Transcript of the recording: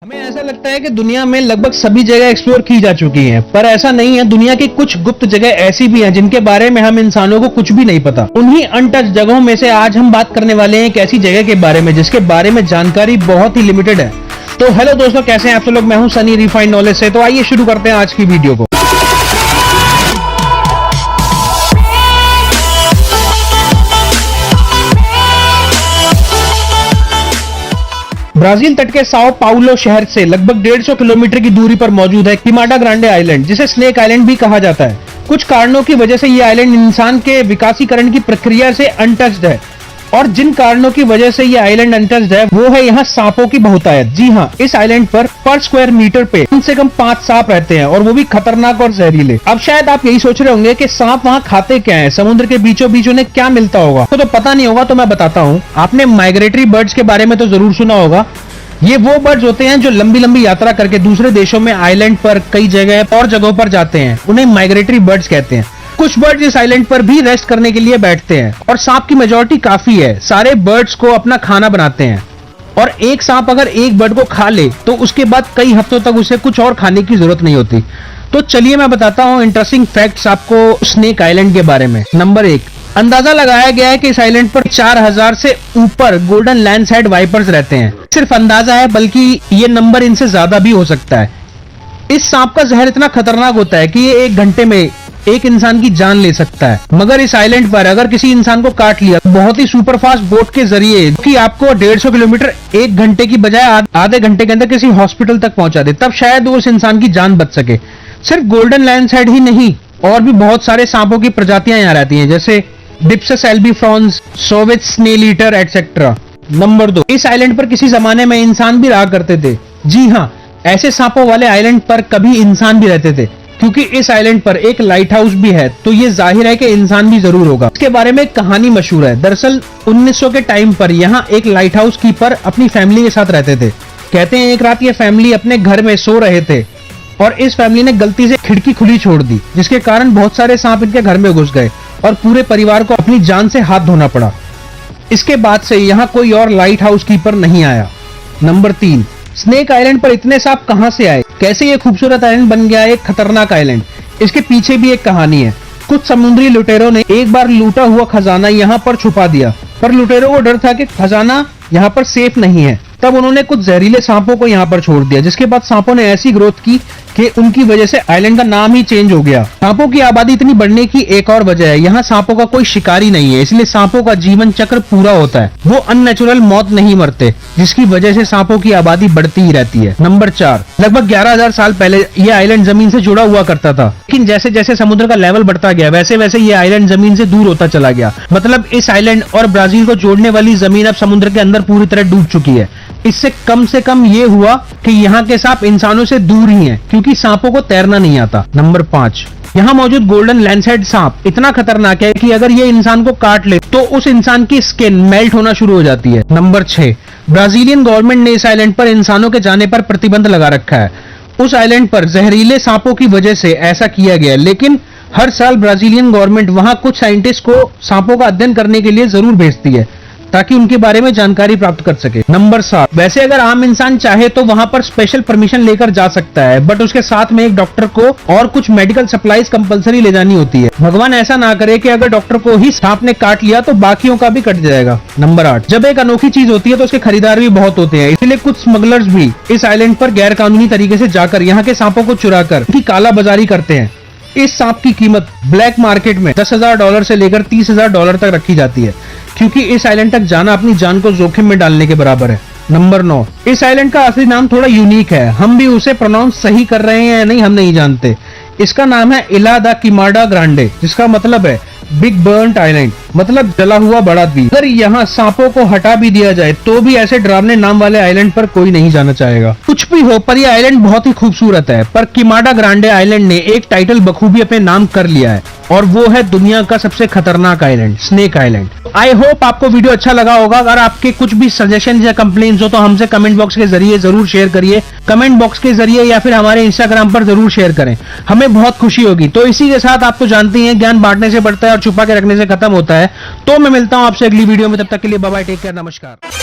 हमें ऐसा लगता है कि दुनिया में लगभग सभी जगह एक्सप्लोर की जा चुकी हैं, पर ऐसा नहीं है। दुनिया की कुछ गुप्त जगह ऐसी भी हैं जिनके बारे में हम इंसानों को कुछ भी नहीं पता। उन्हीं अनटच जगहों में से आज हम बात करने वाले हैं एक ऐसी जगह के बारे में जिसके बारे में जानकारी बहुत ही लिमिटेड है। तो हेलो दोस्तों, कैसे हैं आप सब लोग। मैं हूं सनी रिफाइंड नॉलेज से। तो आइए शुरू करते हैं आज की वीडियो को। ब्राजील तट के साओ पाउलो शहर से लगभग 150 किलोमीटर की दूरी पर मौजूद है किमाडा ग्रांडे आइलैंड, जिसे स्नेक आइलैंड भी कहा जाता है। कुछ कारणों की वजह से ये आइलैंड इंसान के विकासीकरण की प्रक्रिया से अनटच्ड है, और जिन कारणों की वजह से ये आइलैंड अनटच्ड है वो है यहाँ सांपों की बहुतायत। जी हाँ, इस आइलैंड पर स्क्वायर मीटर पे कम से कम 5 सांप रहते हैं, और वो भी खतरनाक और जहरीले। अब शायद आप यही सोच रहे होंगे कि सांप वहाँ खाते क्या है, समुद्र के बीचों बीच उन्हें क्या मिलता होगा। तो पता नहीं होगा तो मैं बताता हूँ। आपने माइग्रेटरी बर्ड्स के बारे में तो जरूर सुना होगा। ये वो बर्ड्स होते हैं जो लंबी लंबी यात्रा करके दूसरे देशों में आइलैंड पर कई जगह और जगहों पर जाते हैं। उन्हें माइग्रेटरी बर्ड्स कहते हैं। कुछ बर्ड्स इस आइलैंड पर भी रेस्ट करने के लिए बैठते हैं, और सांप की मेजॉरिटी काफी है। सारे बर्ड्स को अपना खाना बनाते हैं, और एक सांप अगर एक बर्ड को खा ले तो उसके बाद कई हफ्तों तक उसे कुछ और खाने की जरूरत नहीं होती। तो चलिए मैं बताता हूँ इंटरेस्टिंग फैक्ट्स आपको स्नेक आइलैंड के बारे में। नंबर 1, अंदाजा लगाया गया है कि इस आइलैंड पर 4000 से ऊपर गोल्डन लैंड्सहेड वाइपर्स रहते हैं। सिर्फ अंदाजा है, बल्कि ये नंबर इनसे ज्यादा भी हो सकता है। इस सांप का जहर इतना खतरनाक होता है कि ये 1 घंटे में एक इंसान की जान ले सकता है। मगर इस आइलैंड पर अगर किसी इंसान को काट लिया बहुत ही सुपरफास्ट बोट के जरिए कि आपको 150 किलोमीटर 1 घंटे की बजाय आधे घंटे के अंदर किसी हॉस्पिटल तक पहुंचा दे, तब शायद उस इंसान की जान बच सके। सिर्फ गोल्डन लैंड्सहेड ही नहीं, और भी बहुत सारे सांपों की प्रजातियां यहाँ रहती हैं, जैसे डिप्सस एल्बिफ्रॉन्स, सोविच स्नेल ईटर एटसेट्रा। नंबर 2, इस आइलैंड पर किसी जमाने में इंसान भी रहा करते थे। जी हाँ, ऐसे सांपों वाले आइलैंड पर कभी इंसान भी रहते थे, क्योंकि इस आइलैंड पर एक लाइट हाउस भी है, तो ये जाहिर है कि इंसान भी जरूर होगा। इसके बारे में एक कहानी मशहूर है। दरअसल 1900 के टाइम पर यहाँ एक लाइट हाउस कीपर अपनी फैमिली के साथ रहते थे। कहते हैं एक रात ये फैमिली अपने घर में सो रहे थे, और इस फैमिली ने गलती से खिड़की खुली छोड़ दी, जिसके कारण बहुत सारे सांप इनके घर में घुस गए, और पूरे परिवार को अपनी जान से हाथ धोना पड़ा। इसके बाद से यहाँ कोई और लाइट हाउस कीपर नहीं आया। नंबर 3, स्नेक आइलैंड पर इतने सांप कहां से आए, कैसे ये खूबसूरत आइलैंड बन गया एक खतरनाक आइलैंड। इसके पीछे भी एक कहानी है। कुछ समुद्री लुटेरों ने एक बार लूटा हुआ खजाना यहाँ पर छुपा दिया, पर लुटेरों को डर था कि खजाना यहाँ पर सेफ नहीं है। तब उन्होंने कुछ जहरीले सांपों को यहाँ पर छोड़ दिया, जिसके बाद सांपों ने ऐसी ग्रोथ की कि उनकी वजह से आइलैंड का नाम ही चेंज हो गया। सांपों की आबादी इतनी बढ़ने की एक और वजह है, यहाँ सांपों का कोई शिकारी नहीं है, इसलिए सांपों का जीवन चक्र पूरा होता है। वो अननेचुरल मौत नहीं मरते, जिसकी वजह से सांपों की आबादी बढ़ती ही रहती है। नंबर 4, लगभग 11,000 साल पहले ये आइलैंड जमीन से जुड़ा हुआ करता था, लेकिन जैसे जैसे समुद्र का लेवल बढ़ता गया वैसे वैसे ये आइलैंड जमीन से दूर होता चला गया। मतलब इस आइलैंड और ब्राजील को जोड़ने वाली जमीन अब समुद्र के अंदर पूरी तरह डूब चुकी है। इससे कम ये हुआ कि यहाँ के सांप इंसानों से दूर ही हैं, क्योंकि सांपों को तैरना नहीं आता। नंबर 5, यहाँ मौजूद गोल्डन लैंड्सहेड सांप इतना खतरनाक है कि अगर ये इंसान को काट ले तो उस इंसान की स्किन मेल्ट होना शुरू हो जाती है। नंबर 6, ब्राजीलियन गवर्नमेंट ने इस आइलैंड पर इंसानों के जाने पर प्रतिबंध लगा रखा है। उस आइलैंड पर जहरीले सांपों की वजह से ऐसा किया गया, लेकिन हर साल ब्राजीलियन गवर्नमेंट वहां कुछ साइंटिस्ट को सांपों का अध्ययन करने के लिए जरूर भेजती है, ताकि उनके बारे में जानकारी प्राप्त कर सके। नंबर 7, वैसे अगर आम इंसान चाहे तो वहां पर स्पेशल परमिशन लेकर जा सकता है, बट उसके साथ में एक डॉक्टर को और कुछ मेडिकल सप्लाईज कंपलसरी ले जानी होती है। भगवान ऐसा ना करे कि अगर डॉक्टर को ही सांप ने काट लिया तो बाकियों का भी कट जाएगा। नंबर 8, जब एक अनोखी चीज होती है तो उसके खरीदार भी बहुत होते हैं, इसलिए कुछ स्मगलर्स भी इस आइलैंड पर गैर कानूनी तरीके से जाकर यहाँ के सांपों को चुरा कर उनकी काला बाजारी करते हैं। इस सांप की कीमत ब्लैक मार्केट में $10,000 से लेकर $30,000 तक रखी जाती है, क्योंकि इस आइलैंड तक जाना अपनी जान को जोखिम में डालने के बराबर है। नंबर 9, इस आइलैंड का असली नाम थोड़ा यूनिक है। हम भी उसे प्रोनाउंस सही कर रहे हैं या नहीं हम नहीं जानते। इसका नाम है इला दा किमाडा ग्रांडे, जिसका मतलब है बिग बर्न्ट आइलैंड, मतलब जला हुआ बड़ा द्वीप। अगर यहाँ सांपों को हटा भी दिया जाए तो भी ऐसे डरावने नाम वाले आइलैंड पर कोई नहीं जाना चाहेगा। कुछ भी हो, पर यह आइलैंड बहुत ही खूबसूरत है। पर किमाडा ग्रांडे आइलैंड ने एक टाइटल बखूबी अपने नाम कर लिया है, और वो है दुनिया का सबसे खतरनाक island, snake island. I hope आपको वीडियो अच्छा लगा होगा। अगर आपके कुछ भी सजेशन या कंप्लेंट्स हो तो हमसे कमेंट बॉक्स के जरिए जरूर शेयर करिए। कमेंट बॉक्स के जरिए या फिर हमारे इंस्टाग्राम पर जरूर शेयर करें, हमें बहुत खुशी होगी। तो इसी के साथ आप तो जानते हैं ज्ञान बांटने से बढ़ता है और छुपा के रखने से खत्म होता है। तो मैं मिलता हूं आपसे अगली वीडियो में, तब तक के लिए बाय बाय, टेक केयर, नमस्कार।